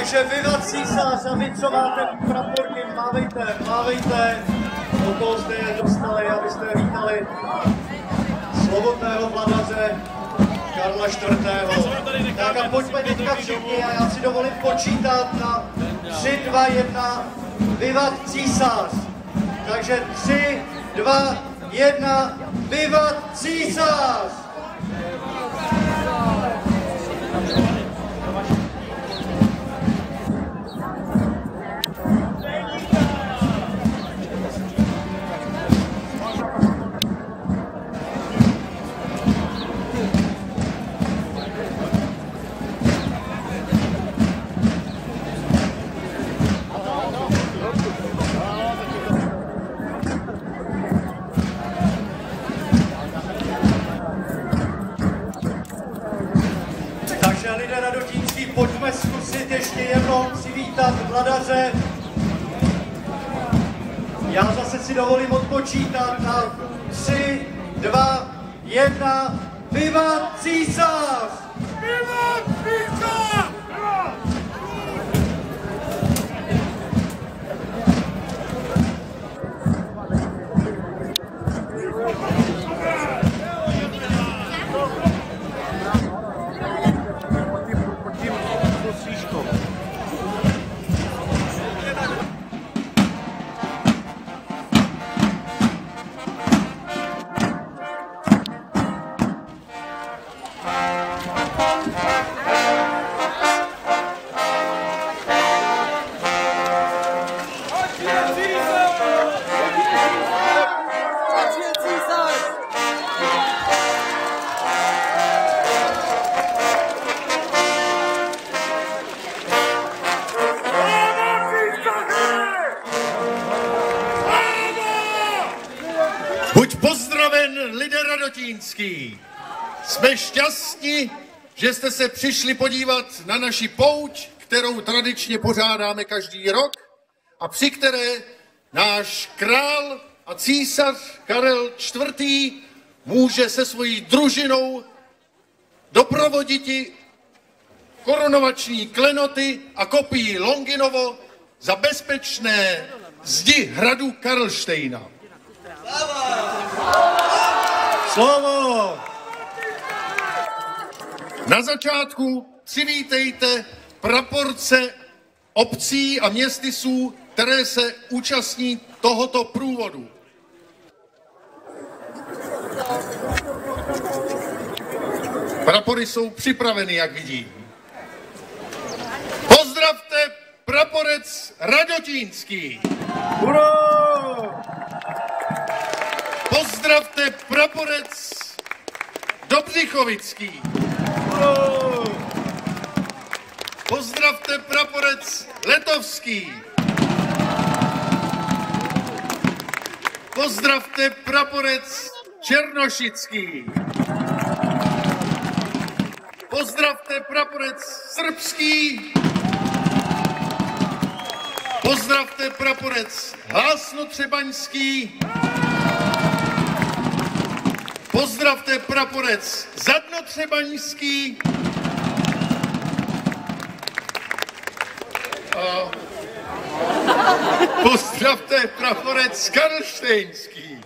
Takže vyvat císař a vy, co máte praporky, mávejte. Okolo jste je dostali, abyste vítali slovotného vladaře Karla IV. Tak a pojďme teďka všichni a já si dovolím počítat na 3, 2, 1, vyvat císař. Takže 3, 2, 1, vyvat císař! Lidé radotínští, pojďme zkusit ještě jednou přivítat vladaře. Já zase si dovolím odpočítat na 3, 2, 1, vyvat císař! Vyvat císař! Buď pozdraven, lidé radotínský. Jsme šťastní, že jste se přišli podívat na naši pouť, kterou tradičně pořádáme každý rok a při které náš král a císař Karel IV. Může se svojí družinou doprovoditi korunovační klenoty a kopií Longinovo za bezpečné zdi hradu Karlštejna. Slovo! Na začátku přivítejte praporce obcí a městysů, které se účastní tohoto průvodu. Prapory jsou připraveny, jak vidím. Pozdravte praporec Radotínský. Uro! Pozdravte praporec Dobřichovický. Uro! Pozdravte praporec Letovský. Pozdravte praporec Černošický. Pozdravte praporec Srbský. Pozdravte praporec Hlásnotřebaňský. Pozdravte praporec Zadnotřebaňský. A pozdravte praporec Karlštejnský.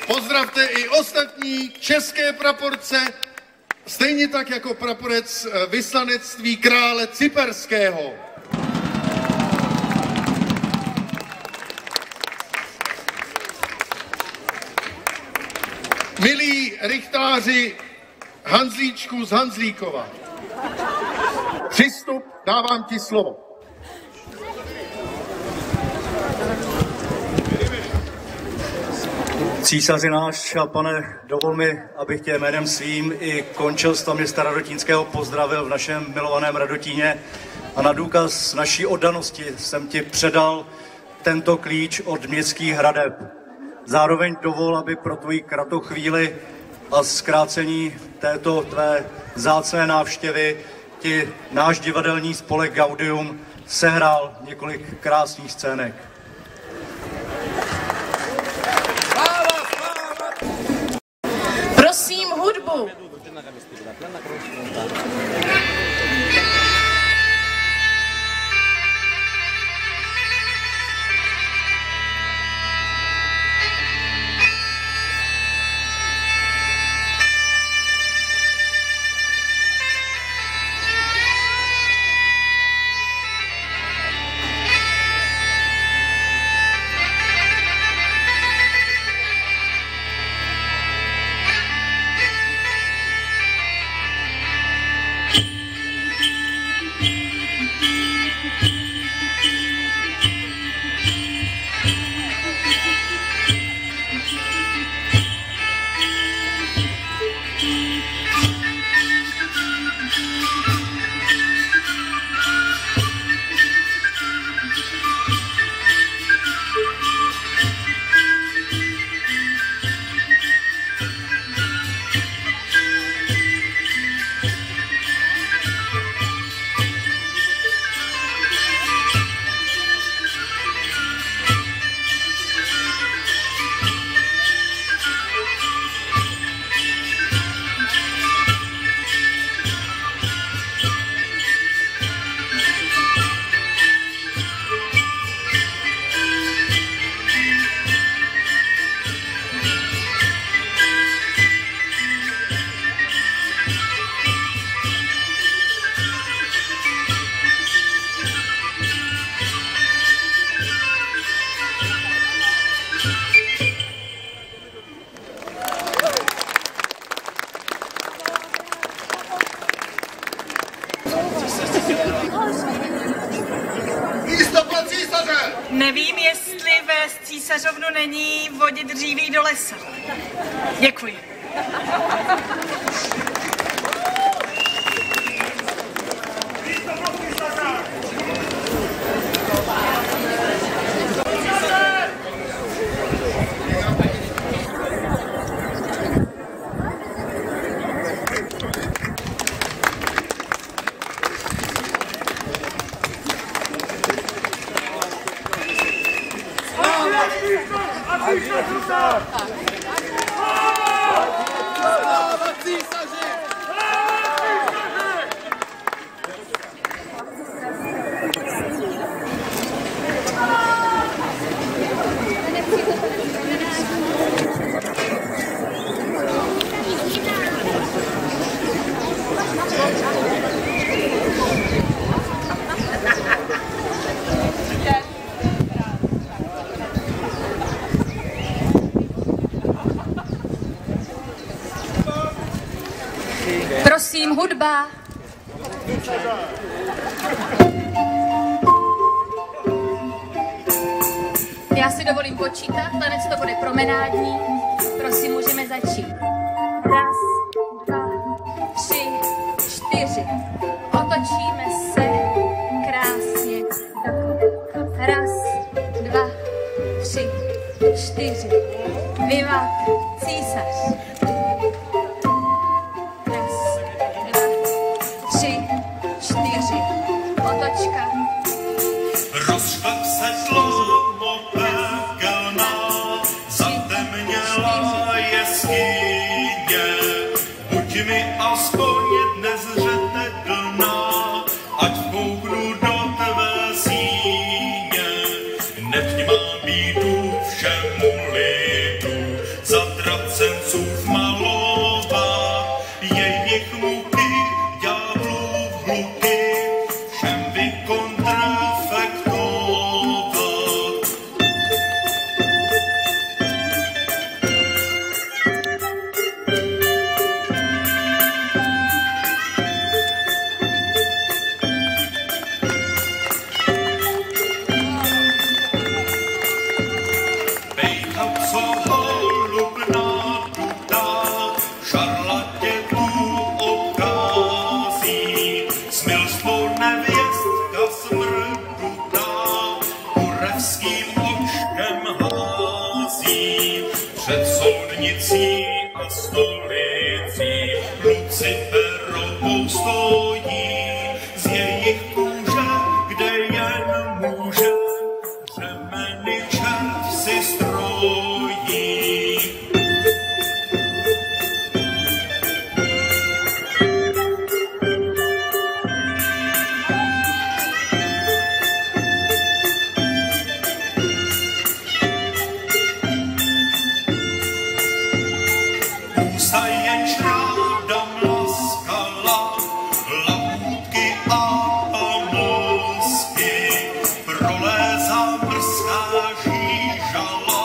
Pozdravte i ostatní české praporce, stejně tak jako praporec vyslanectví krále Cyperského. Milí rychtáři Hanzlíčku z Hanzlíkova, přistup, dávám ti slovo. Císaři náš a pane, dovol mi, abych tě jménem svým i končelstva města Radotínského pozdravil v našem milovaném Radotíně a na důkaz naší oddanosti jsem ti předal tento klíč od městských hradeb. Zároveň dovol, aby pro tvoji kratochvíli a zkrácení této tvé vzácné návštěvy ti náš divadelní spolek Gaudium sehrál několik krásných scének. Prosím hudbu. Nevím, jestli vést císařovnu není vodit dříví do lesa. Děkuji. Prosím, hudba. Já si dovolím počítat, tanec to bude promenádní. Prosím, můžeme začít. 1, 2, 3, 4. Otočíme se krásně dokola. 1, 2, 3, 4. Vivat císař. 4. Otočka. Rozšlep se dlouho pekelná, zatemněla jeskyně. Buď mi aspoň dnes řeteklná, ať kouknu do tvé síně. Nechť má bídu všemu lidu, zatracencův malovat, jejich muky, ďáblův hluky, všem vykontrafektovat. Bejcha, co holubná tutá, šarlatě tu obchází. Smilstvo nevěstka smrdutá, kurevským očkem hází. Před soudnicí a stolicí Luciferovou stojí. Z jejich kůže, kde jen může, řemeny čert si strojí. Ústa jenž ráda mlaskala, lahůdky a pamlsky, prolézá mrzká žížala,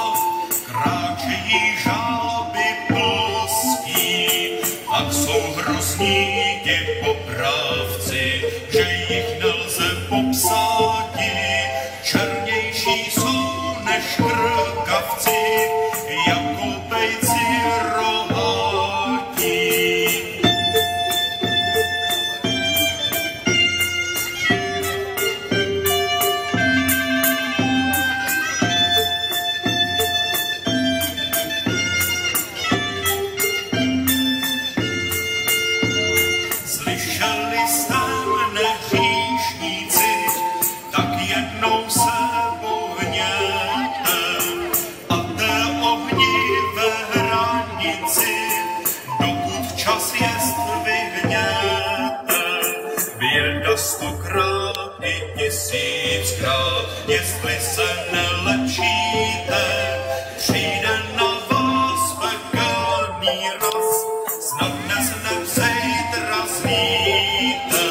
kráčejí žáby polský. Tak jsou hrozní ti popravci, že jich nelze popsáti, černější jsou než krkavci, jako bejci rohatí. Slyšeli jste mne, hříšníci, tak jednou se pohněte a té ohnivé hranici, dokud včas jest vyhněte. Běda 100krát i 1000krát, jestli se nelepšíte, přijde na vás pekelný raz, snad dnes nevzejtra zníte.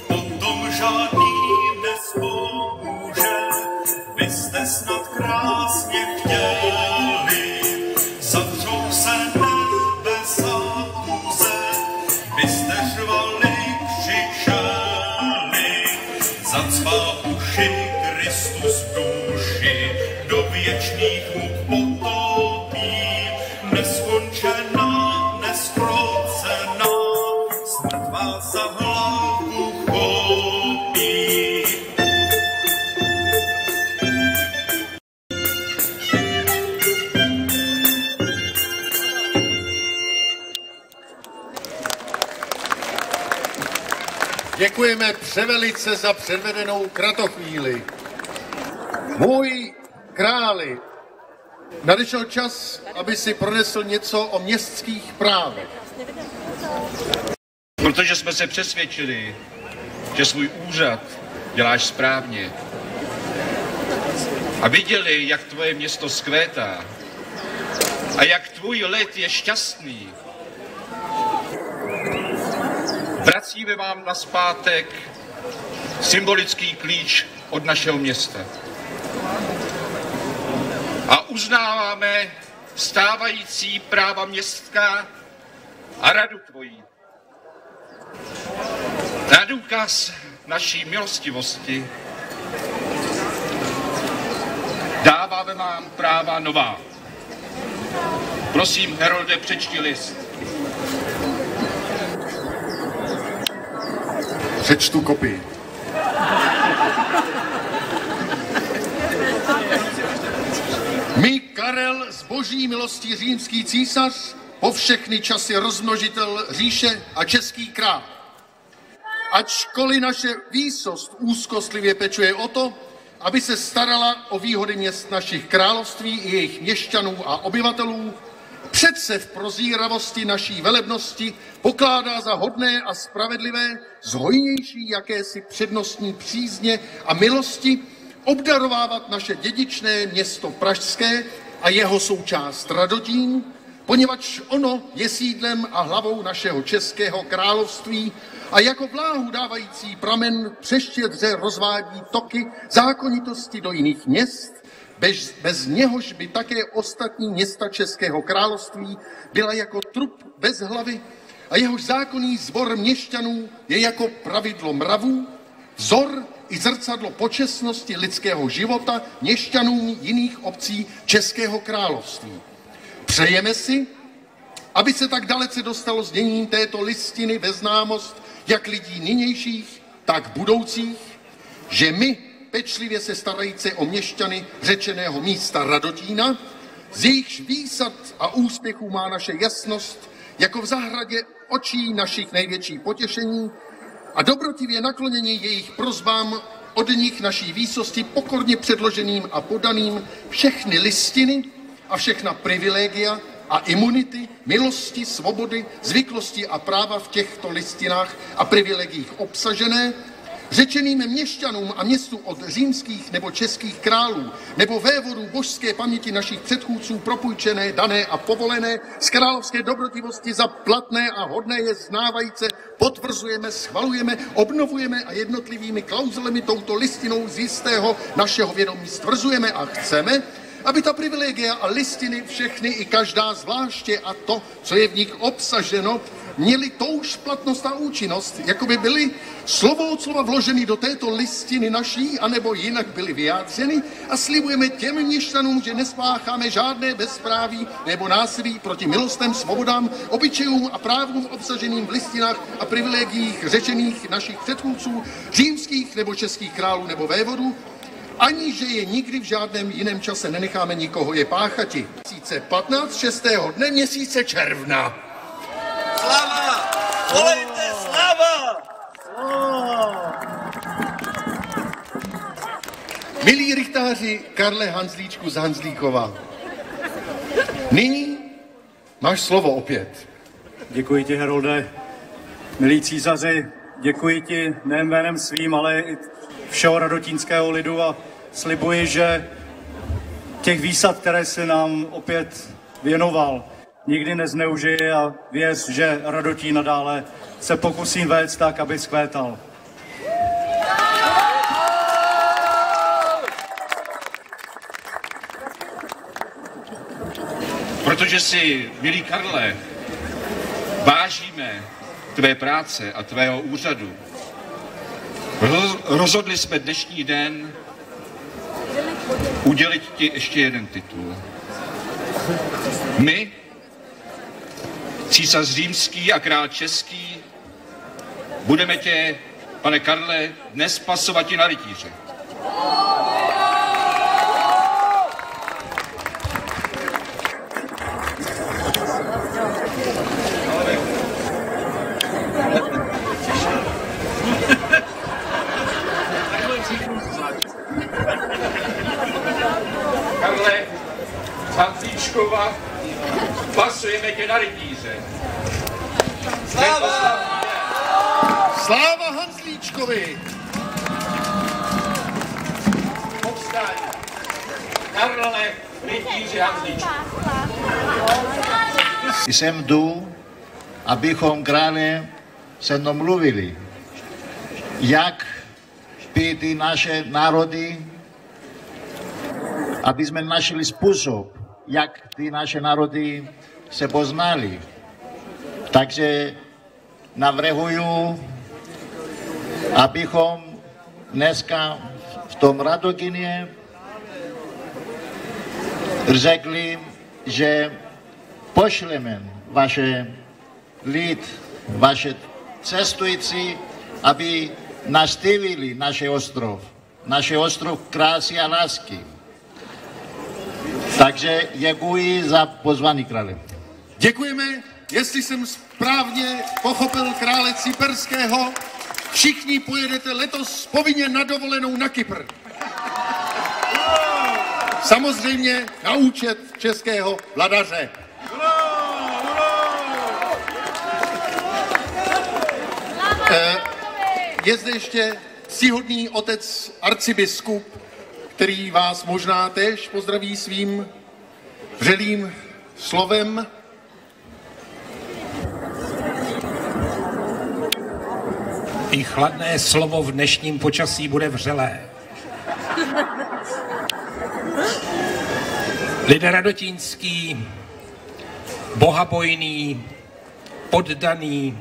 Potom žádný nespomůže, vlastně chtěli. Zavřou se nebesa tuze, byste řvali, křičeli. Zacvá uši Kristus duši, do věčných muk potopí. Neskončená, neskrocená, smrt vás za hlavu chopí. Děkujeme převelice za předvedenou kratochvíli. Můj králi, nadešel čas, aby si pronesl něco o městských právech. Protože jsme se přesvědčili, že svůj úřad děláš správně a viděli, jak tvoje město zkvétá a jak tvůj lid je šťastný, vracíme vám nazpátek symbolický klíč od našeho města. A uznáváme stávající práva městská a radu tvojí. Na důkaz naší milostivosti dáváme vám práva nová. Prosím, Herolde, přečti list. Přečtu kopii. My, Karel, z boží milostí římský císař, po všechny časy rozmnožitel říše a český král. Ačkoliv naše výsost úzkostlivě pečuje o to, aby se starala o výhody měst našich království i jejich měšťanů a obyvatelů, přece v prozíravosti naší velebnosti pokládá za hodné a spravedlivé z hojnější jakési přednostní přízně a milosti obdarovávat naše dědičné město pražské a jeho součást Radotín, poněvadž ono je sídlem a hlavou našeho českého království a jako vláhu dávající pramen přeštědře rozvádí toky zákonitosti do jiných měst, bez něhož by také ostatní města českého království byla jako trup bez hlavy a jehož zákonný sbor měšťanů je jako pravidlo mravů, vzor i zrcadlo počestnosti lidského života měšťanům jiných obcí českého království. Přejeme si, aby se tak dalece dostalo zněním této listiny ve známost jak lidí nynějších, tak budoucích, že my, pečlivě se starající o měšťany řečeného místa Radotína, z jejichž výsad a úspěchů má naše jasnost, jako v zahradě očí našich největší potěšení a dobrotivě naklonění jejich prosbám od nich naší výsosti pokorně předloženým a podaným všechny listiny a všechna privilegia a imunity, milosti, svobody, zvyklosti a práva v těchto listinách a privilegiích obsažené, řečeným měšťanům a městu od římských nebo českých králů, nebo vévodů božské paměti našich předchůdců propůjčené, dané a povolené, z královské dobrotivosti za platné a hodné je znávajíce, potvrzujeme, schvalujeme, obnovujeme a jednotlivými klauzulemi touto listinou z jistého našeho vědomí stvrzujeme a chceme, aby ta privilegia a listiny všechny i každá zvláště a to, co je v nich obsaženo, měli touž platnost a účinnost, jako by byly slovo od slova vloženy do této listiny naší, anebo jinak byly vyjádřeny a slibujeme těm měšťanům, že nespácháme žádné bezpráví nebo násilí proti milostem, svobodám, obyčejům a právům obsaženým v listinách a privilegiích řečených našich předchůdců, římských nebo českých králů nebo vévodů, ani že je nikdy v žádném jiném čase nenecháme nikoho je páchati. 2015, 6. dne měsíce června. Slava! Volejte, slava! Milí rychtáři Karle Hanzlíčku z Hanzlíkova, nyní máš slovo opět. Děkuji ti, Herolde. Milí císaři, děkuji ti nejen jménem svým, ale i všeho radotínského lidu a slibuji, že těch výsad, které jsi nám opět věnoval, nikdy nezneužiji a věř, že Radotín nadále se pokusím vést tak, aby zkvétal. Protože si, milý Karle, vážíme tvé práce a tvého úřadu, rozhodli jsme dnešní den udělit ti ještě jeden titul. My, císař římský a král český, budeme tě, pane Karle, dnes pasovat i na rytíře. Karle, Hanzlíčkova, pasujeme tě na rytíře. Sláva! Sláva Hanzlíčkovi! Povstání. Karle, rytíři Hanzlíčku. Jsem tu, abychom krále se mnou mluvili, jak by ty naše národy, aby jsme našli způsob, jak ty naše národy se poznali. Takže navrhuju, abychom dneska v tom Radokyně řekli, že pošleme vaše lid, vaše cestující, aby navštívili náš ostrov krásy a lásky. Takže děkuji za pozvání krále. Děkujeme, jestli jsem správně pochopil krále Cyperského, všichni pojedete letos povinně na dovolenou na Kypr. Samozřejmě na účet českého vladaře. Je zde ještě ctihodný otec arcibiskup, který vás možná též pozdraví svým vřelým slovem. I chladné slovo v dnešním počasí bude vřelé. Lidé radotínský, bohabojný, oddaný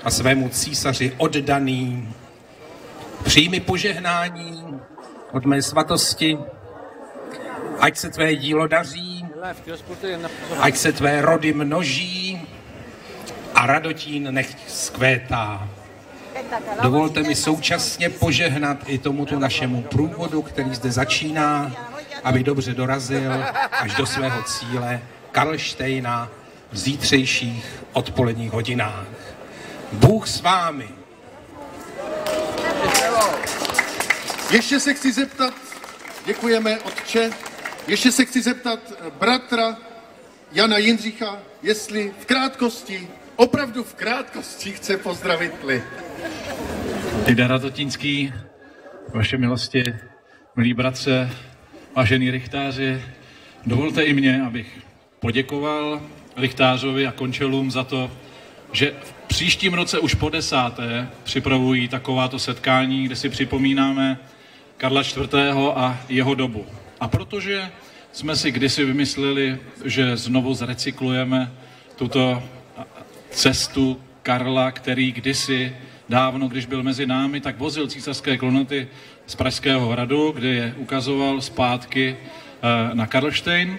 a svému císaři oddaný, přijmi požehnání od mé svatosti, ať se tvé dílo daří, ať se tvé rody množí a Radotín nechť zkvétá. Dovolte mi současně požehnat i tomuto našemu průvodu, který zde začíná, aby dobře dorazil až do svého cíle Karlštejna v zítřejších odpoledních hodinách. Bůh s vámi. Ještě se chci zeptat, děkujeme otče, ještě se chci zeptat bratra Jana Jindřicha, jestli v krátkosti, opravdu v krátkosti chce pozdravit lid. Lidé radotínský, vaše milosti, milí bratře, vážený rychtáři, dovolte i mě, abych poděkoval rychtářovi a končelům za to, že v příštím roce už po 10. připravují takováto setkání, kde si připomínáme Karla IV. A jeho dobu. A protože jsme si kdysi vymysleli, že znovu zrecyklujeme tuto cestu Karla, který kdysi dávno, když byl mezi námi, tak vozil císařské klenoty z Pražského hradu, kde je ukazoval zpátky na Karlštejn.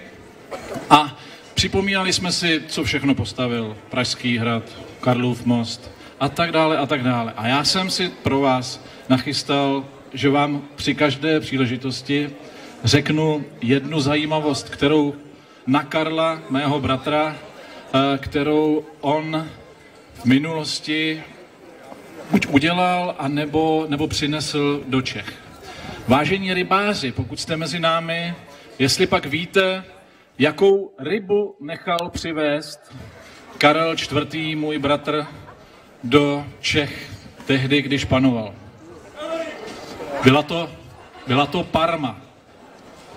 A připomínali jsme si, co všechno postavil Pražský hrad, Karlův most a tak dále a tak dále. A já jsem si pro vás nachystal, že vám při každé příležitosti řeknu jednu zajímavost, kterou na Karla, mého bratra, kterou on v minulosti buď udělal, nebo přinesl do Čech. Vážení rybáři, pokud jste mezi námi, jestli pak víte, jakou rybu nechal přivést Karel IV., můj bratr, do Čech tehdy, když panoval. Byla to parma.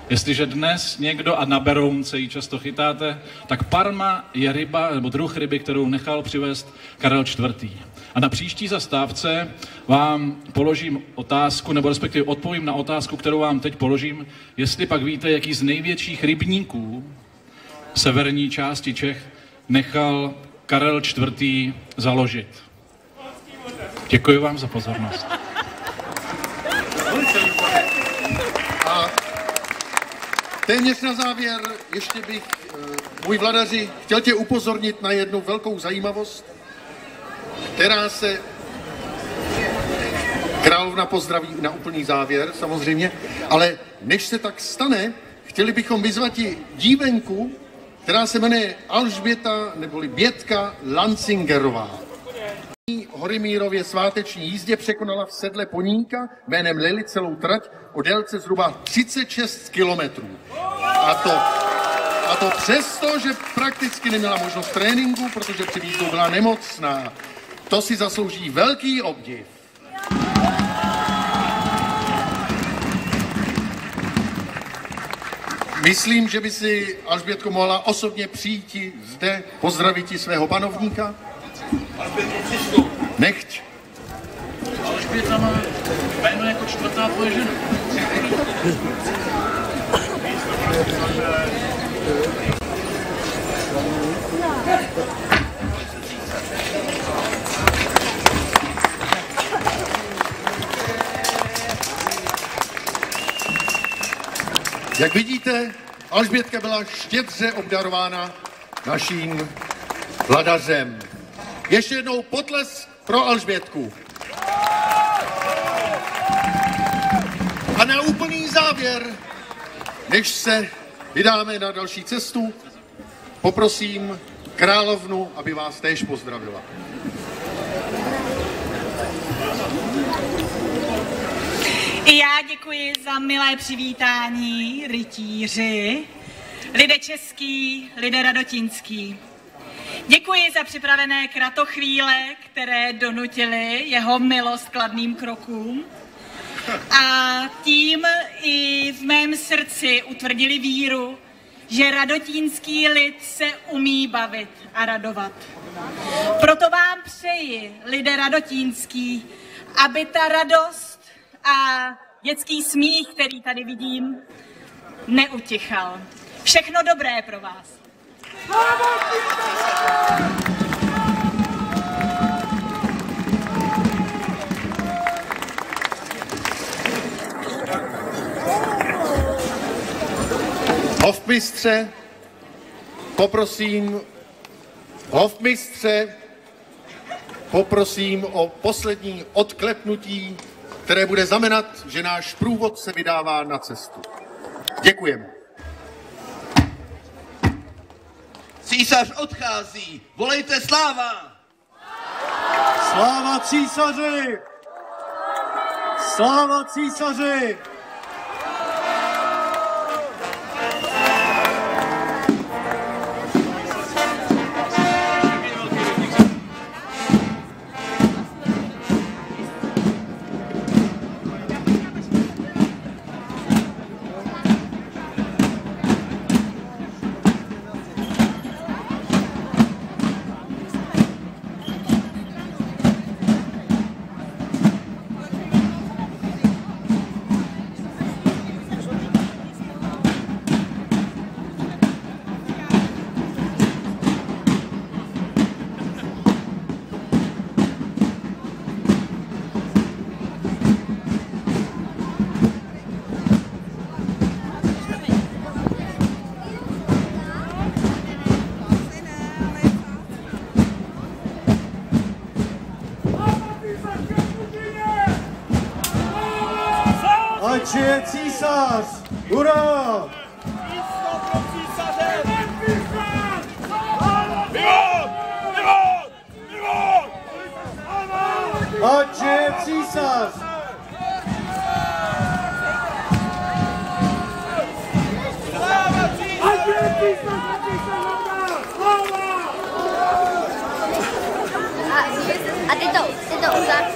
Jestliže dnes někdo, a na Berounce ji často chytáte, tak parma je ryba, nebo druh ryby, kterou nechal přivést Karel IV. A na příští zastávce vám položím otázku, nebo respektive odpovím na otázku, kterou vám teď položím, jestli pak víte, jaký z největších rybníků severní části Čech nechal Karel IV. Založit. Děkuji vám za pozornost. A téměř na závěr ještě bych, můj vladaři, chtěl tě upozornit na jednu velkou zajímavost, která se královna pozdraví na úplný závěr, samozřejmě, ale než se tak stane, chtěli bychom vyzvat i dívenku, která se jmenuje Alžběta neboli Bětka Lancingerová. Horimírově sváteční jízdě překonala v sedle poníka jménem Lily celou trať o délce zhruba 36 kilometrů. A to přesto, že prakticky neměla možnost tréninku, protože při výjezdu byla nemocná. To si zaslouží velký obdiv. Myslím, že by si Alžbětko mohla osobně přijít zde, pozdravit svého panovníka. Nechť. Alžběta má jméno jako čtvrtá tvoje žena. Jak vidíte, Alžbětka byla štědře obdarována naším vladařem. Ještě jednou potlesk pro Alžbětku. A na úplný závěr, než se vydáme na další cestu, poprosím královnu, aby vás též pozdravila. I já děkuji za milé přivítání, rytíři, lidé český, lidé radotínský. Děkuji za připravené kratochvíle, které donutily jeho milost kladným krokům. A tím i v mém srdci utvrdili víru, že radotínský lid se umí bavit a radovat. Proto vám přeji, lidé radotínský, aby ta radost a dětský smích, který tady vidím, neutichal. Všechno dobré pro vás. Hofmistře, poprosím o poslední odklepnutí, které bude znamenat, že náš průvod se vydává na cestu. Děkujeme. Císař odchází, volejte sláva! Sláva císaři! Sláva císaři! Ať je císař! Hurá! Ať je císař! A ty to uzavř.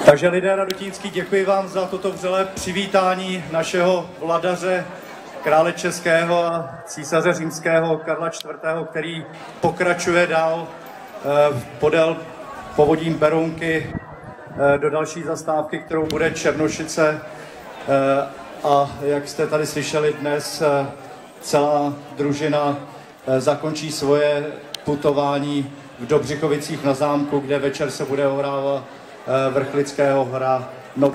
Takže lidé radotínský, děkuji vám za toto vřelé přivítání našeho vladaře, krále českého a císaře římského Karla IV., který pokračuje dál podél povodím Berounky do další zastávky, kterou bude Černošice. A jak jste tady slyšeli dnes, celá družina zakončí svoje putování v Dobřichovicích na zámku, kde večer se bude ohrávat vrchlického hra. No.